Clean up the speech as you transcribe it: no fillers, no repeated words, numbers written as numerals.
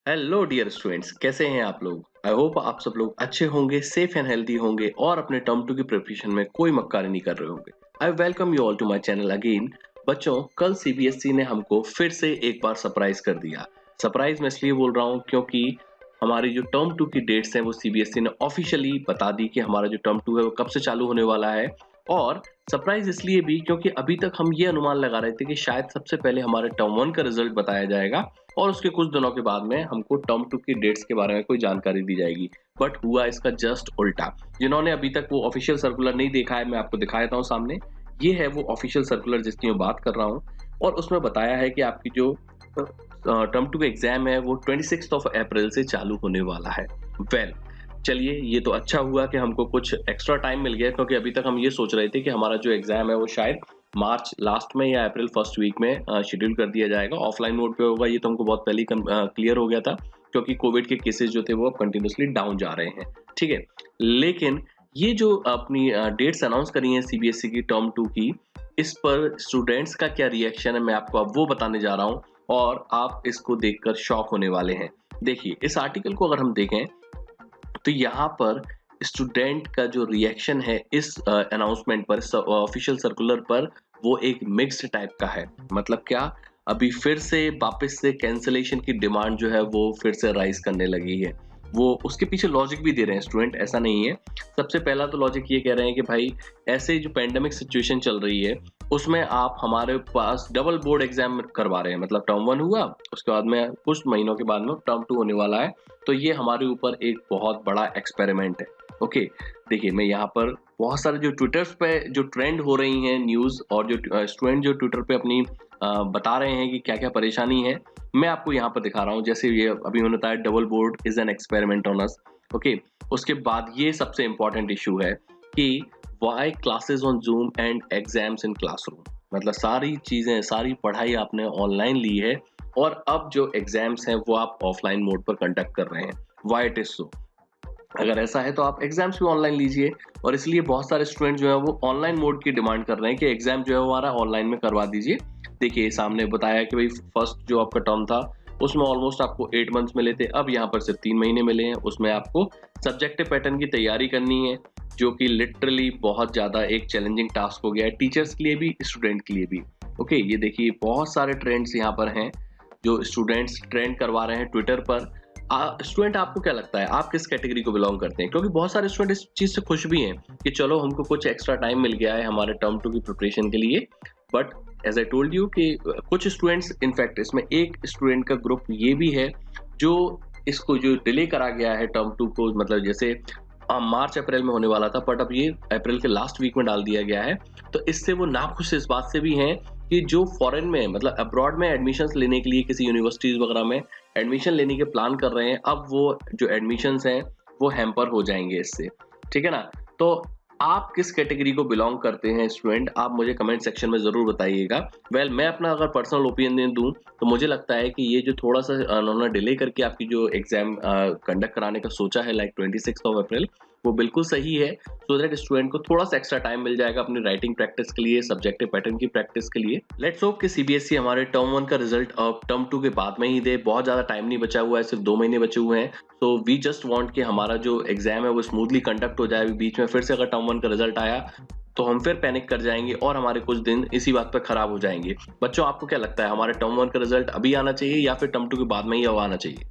Hello dear students, कैसे हैं आप लोग। आई होप आप सब लोग अच्छे होंगे, सेफ एंड हेल्दी होंगे और अपने टर्म टू की प्रिपरेशन में कोई मक्कारी नहीं कर रहे होंगे। I welcome you all to my channel again. बच्चों, कल सीबीएसई ने हमको फिर से एक बार सरप्राइज कर दिया। सरप्राइज मैं इसलिए बोल रहा हूँ क्योंकि हमारी जो टर्म टू की डेट्स हैं वो सीबीएसई ने ऑफिशियली बता दी कि हमारा जो टर्म टू है वो कब से चालू होने वाला है। और सरप्राइज इसलिए भी क्योंकि अभी तक हम ये अनुमान लगा रहे थे कि शायद सबसे पहले हमारे टर्म वन का रिजल्ट बताया जाएगा और उसके कुछ दिनों के बाद में हमको टर्म टू की डेट्स के बारे में कोई जानकारी दी जाएगी। बट हुआ इसका जस्ट उल्टा। जिन्होंने अभी तक वो ऑफिशियल सर्कुलर नहीं देखा है, मैं आपको दिखा देता हूँ सामने। ये है वो ऑफिशियल सर्कुलर जिसकी मैं बात कर रहा हूँ। और उसमें बताया है कि आपकी जो टर्म टू का एग्जाम है वो 26 ऑफ अप्रैल से चालू होने वाला है। वेल, चलिए ये तो अच्छा हुआ कि हमको कुछ एक्स्ट्रा टाइम मिल गया, क्योंकि अभी तक हम ये सोच रहे थे कि हमारा जो एग्जाम है वो शायद मार्च लास्ट में या अप्रैल फर्स्ट वीक में शेड्यूल कर दिया जाएगा। ऑफलाइन मोड पे होगा, ये तो हमको बहुत पहले क्लियर हो गया था, क्योंकि कोविड के केसेस जो थे वो अब कंटिन्यूसली डाउन जा रहे हैं। ठीक है, लेकिन ये जो अपनी डेट्स अनाउंस करी हैं सीबीएसई की टर्म टू की, इस पर स्टूडेंट्स का क्या रिएक्शन है मैं आपको अब वो बताने जा रहा हूँ और आप इसको देखकर शॉक होने वाले हैं। देखिए, इस आर्टिकल को अगर हम देखें तो यहाँ पर स्टूडेंट का जो रिएक्शन है इस अनाउंसमेंट पर, ऑफिशियल सर्कुलर पर, वो एक मिक्स्ड टाइप का है। मतलब क्या, अभी फिर से वापस से कैंसलेशन की डिमांड जो है वो फिर से राइज करने लगी है। वो उसके पीछे लॉजिक भी दे रहे हैं स्टूडेंट, ऐसा नहीं है। सबसे पहला तो लॉजिक ये कह रहे हैं कि भाई, ऐसे जो पेंडेमिक सिचुएशन चल रही है उसमें आप हमारे पास डबल बोर्ड एग्जाम करवा रहे हैं। मतलब टर्म वन हुआ, उसके बाद में कुछ महीनों के बाद में टर्म टू होने वाला है। तो ये हमारे ऊपर एक बहुत बड़ा एक्सपेरिमेंट है। ओके, देखिए मैं यहाँ पर बहुत सारे जो ट्विटर्स पे जो ट्रेंड हो रही हैं न्यूज़, और जो स्टूडेंट जो ट्विटर पे अपनी बता रहे हैं कि क्या-क्या परेशानी है, मैं आपको यहाँ पर दिखा रहा हूँ। जैसे ये अभी उन्होंने बताया, double board is an experiment on us. Okay, उसके बाद ये सबसे इम्पोर्टेंट इश्यू है कि why classes on zoom and exams in classroom. मतलब सारी चीज़ें, सारी पढ़ाई आपने ऑनलाइन ली है और अब जो एग्जाम्स हैं वो आप ऑफलाइन मोड पर कंडक्ट कर रहे हैं। Why it is so? अगर ऐसा है तो आप एग्जाम्स भी ऑनलाइन लीजिए। और इसलिए बहुत सारे स्टूडेंट जो है वो ऑनलाइन मोड की डिमांड कर रहे हैं कि एग्जाम जो है वो हमारा ऑनलाइन में करवा दीजिए। देखिए सामने बताया कि भाई, फर्स्ट जो आपका टर्म था उसमें ऑलमोस्ट आपको 8 मंथ्स मिले थे, अब यहाँ पर सिर्फ 3 महीने मिले हैं। उसमें आपको सब्जेक्टिव पैटर्न की तैयारी करनी है, जो कि लिटरली बहुत ज़्यादा एक चैलेंजिंग टास्क हो गया है, टीचर्स के लिए भी, स्टूडेंट के लिए भी। ओके, ये देखिए बहुत सारे ट्रेंड्स यहाँ पर हैं जो स्टूडेंट्स ट्रेंड करवा रहे हैं ट्विटर पर। स्टूडेंट, आपको क्या लगता है आप किस कैटेगरी को बिलोंग करते हैं? क्योंकि बहुत सारे स्टूडेंट इस चीज़ से खुश भी हैं कि चलो हमको कुछ एक्स्ट्रा टाइम मिल गया है हमारे टर्म टू की प्रिपरेशन के लिए। But as I told you कि कुछ स्टूडेंट्स, इनफैक्ट इसमें एक स्टूडेंट का ग्रुप ये भी है जो इसको जो डिले करा गया है टर्म टू को, मतलब जैसे मार्च अप्रैल में होने वाला था बट अब ये अप्रैल के लास्ट वीक में डाल दिया गया है। तो इससे वो नाखुश इस बात से भी हैं कि जो फॉरेन में, मतलब अब्रॉड में एडमिशन्स लेने के लिए किसी यूनिवर्सिटीज वगैरह में एडमिशन लेने के प्लान कर रहे हैं, अब वो जो एडमिशन्स हैं वो हैम्पर हो जाएंगे इससे। ठीक है ना? तो आप किस कैटेगरी को बिलोंग करते हैं स्टूडेंट, आप मुझे कमेंट सेक्शन में ज़रूर बताइएगा। वेल, मैं अपना अगर पर्सनल ओपिनियन दूँ तो मुझे लगता है कि ये जो थोड़ा-सा उन्होंने डिले करके आपकी जो एग्ज़ाम कंडक्ट कराने का सोचा है, लाइक 26 ऑफ अप्रैल, वो बिल्कुल सही है। सो दैट स्टूडेंट को थोड़ा-सा एक्स्ट्रा टाइम मिल जाएगा अपनी राइटिंग प्रैक्टिस के लिए, सब्जेक्टिव पैटर्न की प्रैक्टिस के लिए। लेट्स होप कि सीबीएसई हमारे टर्म 1 का रिजल्ट अब टर्म 2 के बाद में ही दे। बहुत ज़्यादा टाइम नहीं बचा हुआ है, सिर्फ 2 महीने बचे हुए हैं। तो वी जस्ट वांट कि हमारा जो एग्ज़ाम है वो स्मूथली कंडक्ट हो जाए। बीच में फिर से अगर टर्म 1 का रिजल्ट आया तो हम फिर पैनिक कर जाएँगे और हमारे कुछ दिन इसी बात पे खराब हो जाएँगे। बच्चों, आपको क्या लगता है हमारे टर्म 1 का रिजल्ट अभी आना चाहिए या फिर टर्म 2 के बाद में ही अब आना चाहिए?